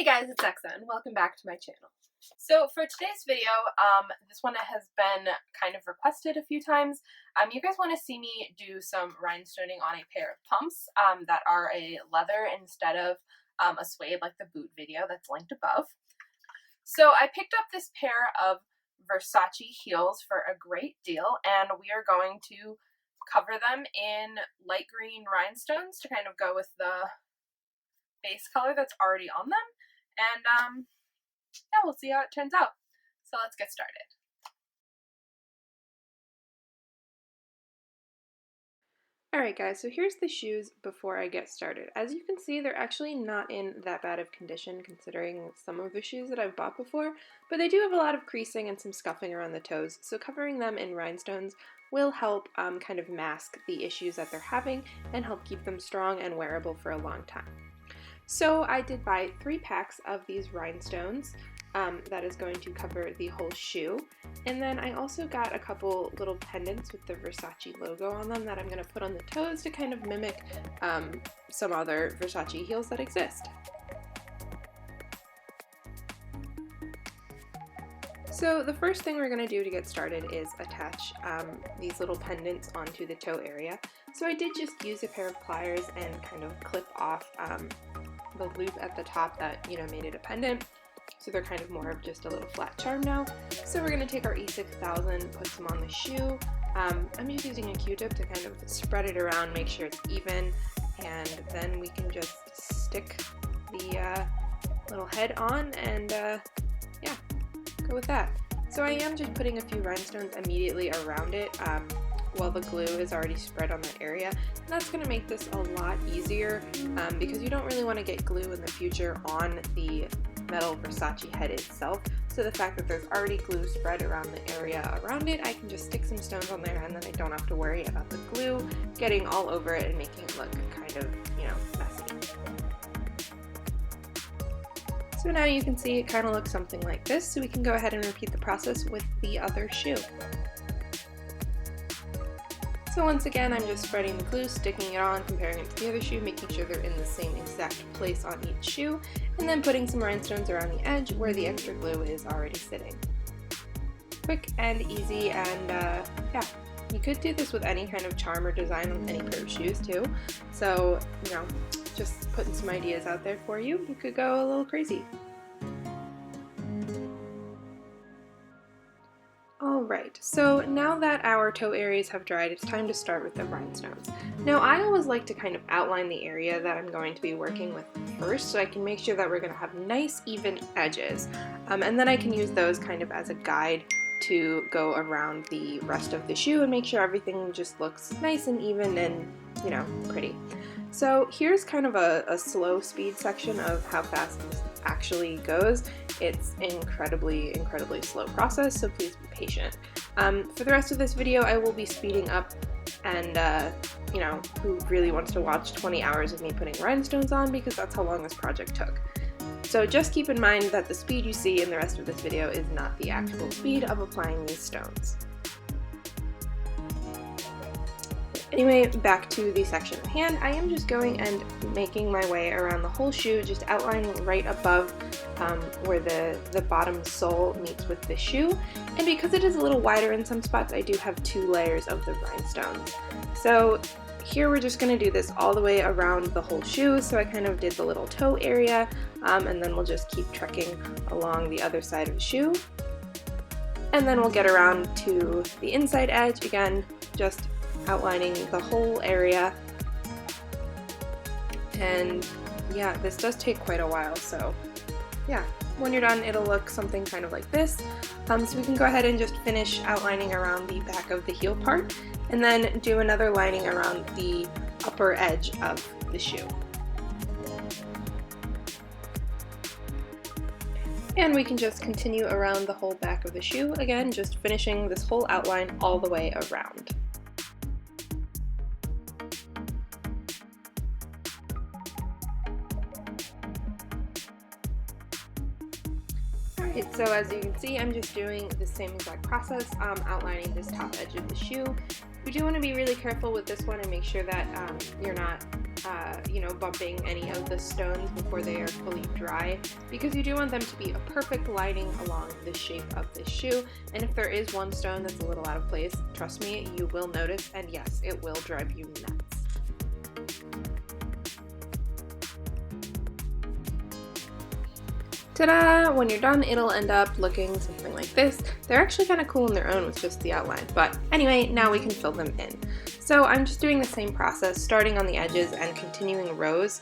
Hey guys, it's Exa and welcome back to my channel. So for today's video, this one has been kind of requested a few times. You guys want to see me do some rhinestoning on a pair of pumps that are a leather instead of a suede like the boot video that's linked above. So I picked up this pair of Versace heels for a great deal, and we are going to cover them in light green rhinestones to kind of go with the base color that's already on them. And yeah, we'll see how it turns out. So let's get started. Alright guys, so here's the shoes before I get started. As you can see, they're actually not in that bad of condition considering some of the shoes that I've bought before, but they do have a lot of creasing and some scuffing around the toes, so covering them in rhinestones will help kind of mask the issues that they're having and help keep them strong and wearable for a long time. So I did buy 3 packs of these rhinestones. That is going to cover the whole shoe. And then I also got a couple little pendants with the Versace logo on them that I'm going to put on the toes to kind of mimic some other Versace heels that exist. So the first thing we're going to do to get started is attach these little pendants onto the toe area. So I did just use a pair of pliers and kind of clip off the loop at the top that, made it a pendant. So they're kind of more of just a little flat charm now. So we're going to take our E6000, put some on the shoe. I'm just using a Q-tip to kind of spread it around, make sure it's even, and then we can just stick the little head on and yeah, go with that. So I am just putting a few rhinestones immediately around it while the glue is already spread on that area. And that's going to make this a lot easier because you don't really want to get glue in the future on the metal Versace head itself. So the fact that there's already glue spread around the area around it, I can just stick some stones on there and then I don't have to worry about the glue getting all over it and making it look kind of, messy. So now you can see it kind of looks something like this, so we can go ahead and repeat the process with the other shoe. So once again, I'm just spreading the glue, sticking it on, comparing it to the other shoe, making sure they're in the same exact place on each shoe, and then putting some rhinestones around the edge where the extra glue is already sitting. Quick and easy, and yeah, you could do this with any kind of charm or design on any pair of shoes too. So, just putting some ideas out there for you. You could go a little crazy. Alright, so now that our toe areas have dried, it's time to start with the rhinestones. Now I always like to kind of outline the area that I'm going to be working with first so I can make sure that we're going to have nice even edges. And then I can use those kind of as a guide to go around the rest of the shoe and make sure everything just looks nice and even and, pretty. So here's kind of a slow speed section of how fast this actually goes. It's incredibly slow process, so please be patient. For the rest of this video, I will be speeding up, and who really wants to watch 20 hours of me putting rhinestones on, because that's how long this project took. So just keep in mind that the speed you see in the rest of this video is not the actual speed of applying these stones. Anyway, back to the section at hand. I am just going and making my way around the whole shoe, just outlining right above where the bottom sole meets with the shoe. And because it is a little wider in some spots, I do have 2 layers of the rhinestones. So here we're just going to do this all the way around the whole shoe. So I kind of did the little toe area, and then we'll just keep trekking along the other side of the shoe. And then we'll get around to the inside edge, again, just outlining the whole area. And yeah, this does take quite a while, so yeah, when you're done it'll look something kind of like this. So we can go ahead and just finish outlining around the back of the heel part and then do another lining around the upper edge of the shoe. And we can just continue around the whole back of the shoe, again just finishing this whole outline all the way around. Alright, so as you can see, I'm just doing the same exact process, outlining this top edge of the shoe. We do want to be really careful with this one and make sure that you're not you know, bumping any of the stones before they are fully dry, because you do want them to be a perfect lining along the shape of the shoe. And if there is one stone that's a little out of place, trust me, you will notice, and yes, it will drive you nuts. Ta-da! When you're done, it'll end up looking something like this. They're actually kind of cool on their own with just the outline, but anyway, now we can fill them in. So I'm just doing the same process, starting on the edges and continuing rows.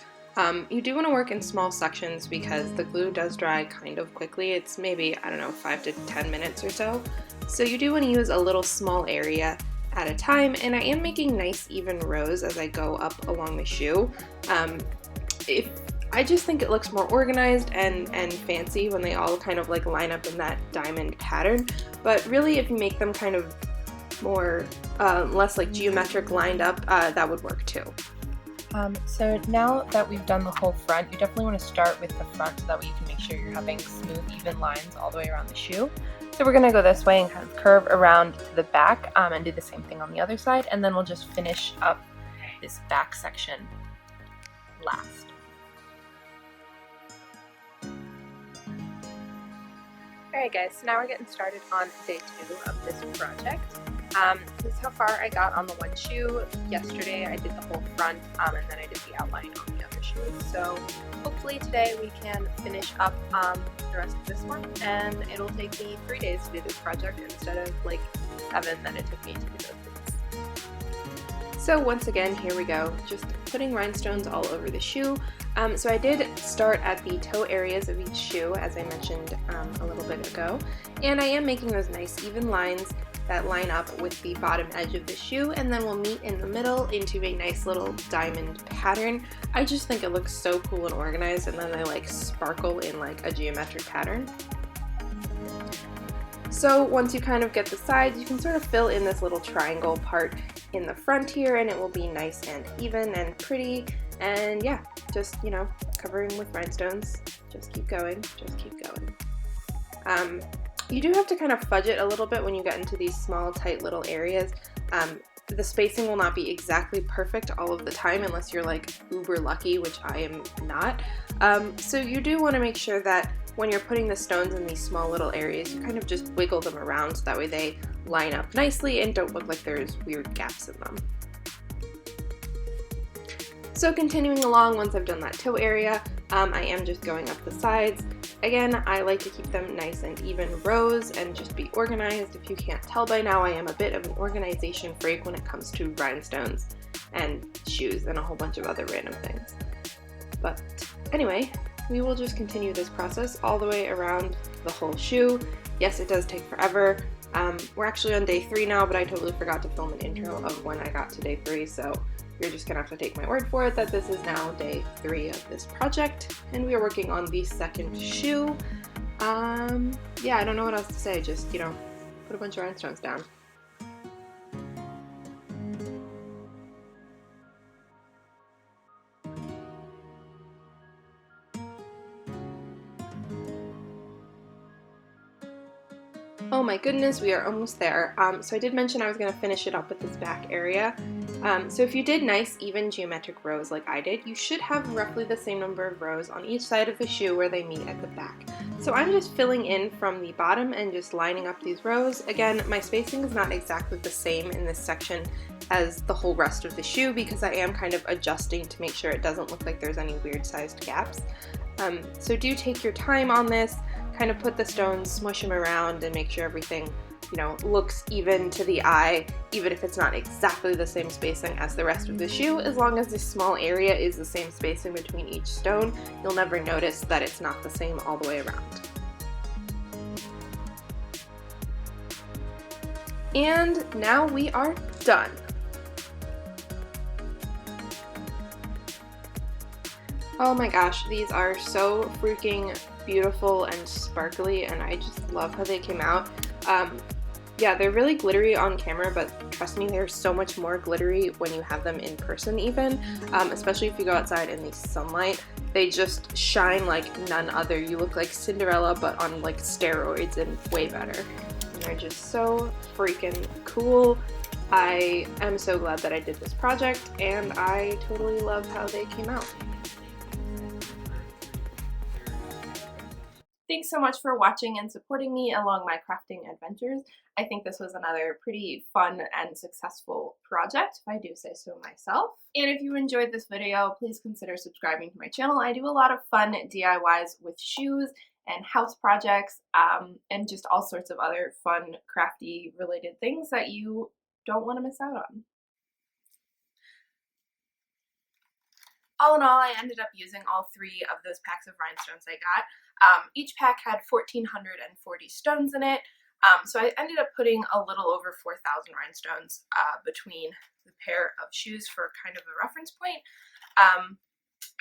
You do want to work in small sections because the glue does dry kind of quickly. It's maybe, I don't know, 5 to 10 minutes or so. So you do want to use a little small area at a time, and I am making nice even rows as I go up along the shoe. I just think it looks more organized and fancy when they all kind of like line up in that diamond pattern, but really if you make them kind of more, less like geometric lined up, that would work too. So now that we've done the whole front, you definitely want to start with the front so that way you can make sure you're having smooth, even lines all the way around the shoe. So we're going to go this way and kind of curve around to the back and do the same thing on the other side, and then we'll just finish up this back section last. Alright guys, so now we're getting started on day 2 of this project. This is how far I got on the one shoe. Yesterday I did the whole front and then I did the outline on the other shoe. So hopefully today we can finish up the rest of this one, and it'll take me 3 days to do this project instead of like 7 that it took me to do those boots. So once again, here we go, just putting rhinestones all over the shoe. So I did start at the toe areas of each shoe, as I mentioned a little bit ago, and I am making those nice even lines that line up with the bottom edge of the shoe, and then we'll meet in the middle into a nice little diamond pattern. I just think it looks so cool and organized, and then they like sparkle in like a geometric pattern. So once you kind of get the sides, you can sort of fill in this little triangle part in the front here, and it will be nice and even and pretty. And yeah, just, you know, covering with rhinestones. Just keep going, just keep going. You do have to kind of fudge it a little bit when you get into these small, tight little areas. The spacing will not be exactly perfect all of the time unless you're like uber lucky, which I am not. So you do want to make sure that when you're putting the stones in these small little areas, you kind of just wiggle them around so that way they line up nicely and don't look like there's weird gaps in them. So continuing along, once I've done that toe area, I am just going up the sides. Again, I like to keep them nice and even rows and just be organized. If you can't tell by now, I am a bit of an organization freak when it comes to rhinestones and shoes and a whole bunch of other random things. But anyway, we will just continue this process all the way around the whole shoe. Yes, it does take forever. We're actually on day 3 now, but I totally forgot to film an intro of when I got to day 3, so you're just gonna have to take my word for it that this is now day 3 of this project, and we are working on the second shoe. Yeah, I don't know what else to say, just, you know, put a bunch of rhinestones down. Oh my goodness, we are almost there. So I did mention I was going to finish it up with this back area. So if you did nice even geometric rows like I did, you should have roughly the same number of rows on each side of the shoe where they meet at the back. So I'm just filling in from the bottom and just lining up these rows. Again, my spacing is not exactly the same in this section as the whole rest of the shoe because I am kind of adjusting to make sure it doesn't look like there's any weird sized gaps. So do take your time on this, kind of put the stones, smush them around, and make sure everything, you know, looks even to the eye, even if it's not exactly the same spacing as the rest of the shoe. As long as this small area is the same spacing between each stone, you'll never notice that it's not the same all the way around. And now we are done. Oh my gosh, these are so freaking beautiful and sparkly, and I just love how they came out. Yeah, they're really glittery on camera, but trust me, they're so much more glittery when you have them in person even, especially if you go outside in the sunlight. They just shine like none other. You look like Cinderella, but on like steroids and way better. And they're just so freaking cool. I am so glad that I did this project, and I totally love how they came out. Thanks so much for watching and supporting me along my crafting adventures. I think this was another pretty fun and successful project, if I do say so myself. And if you enjoyed this video, please consider subscribing to my channel. I do a lot of fun DIYs with shoes and house projects, and just all sorts of other fun crafty related things that you don't want to miss out on. All in all, I ended up using all 3 of those packs of rhinestones I got. Each pack had 1,440 stones in it, so I ended up putting a little over 4,000 rhinestones between the pair of shoes for kind of a reference point.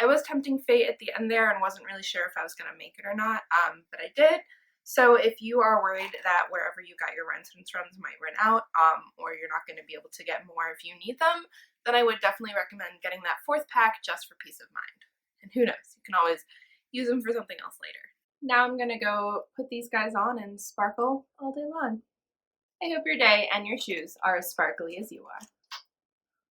I was tempting fate at the end there and wasn't really sure if I was going to make it or not, but I did. So if you are worried that wherever you got your rhinestones from might run out, or you're not going to be able to get more if you need them, then I would definitely recommend getting that 4th pack just for peace of mind. And who knows, you can always use them for something else later. Now I'm going to go put these guys on and sparkle all day long. I hope your day and your shoes are as sparkly as you are.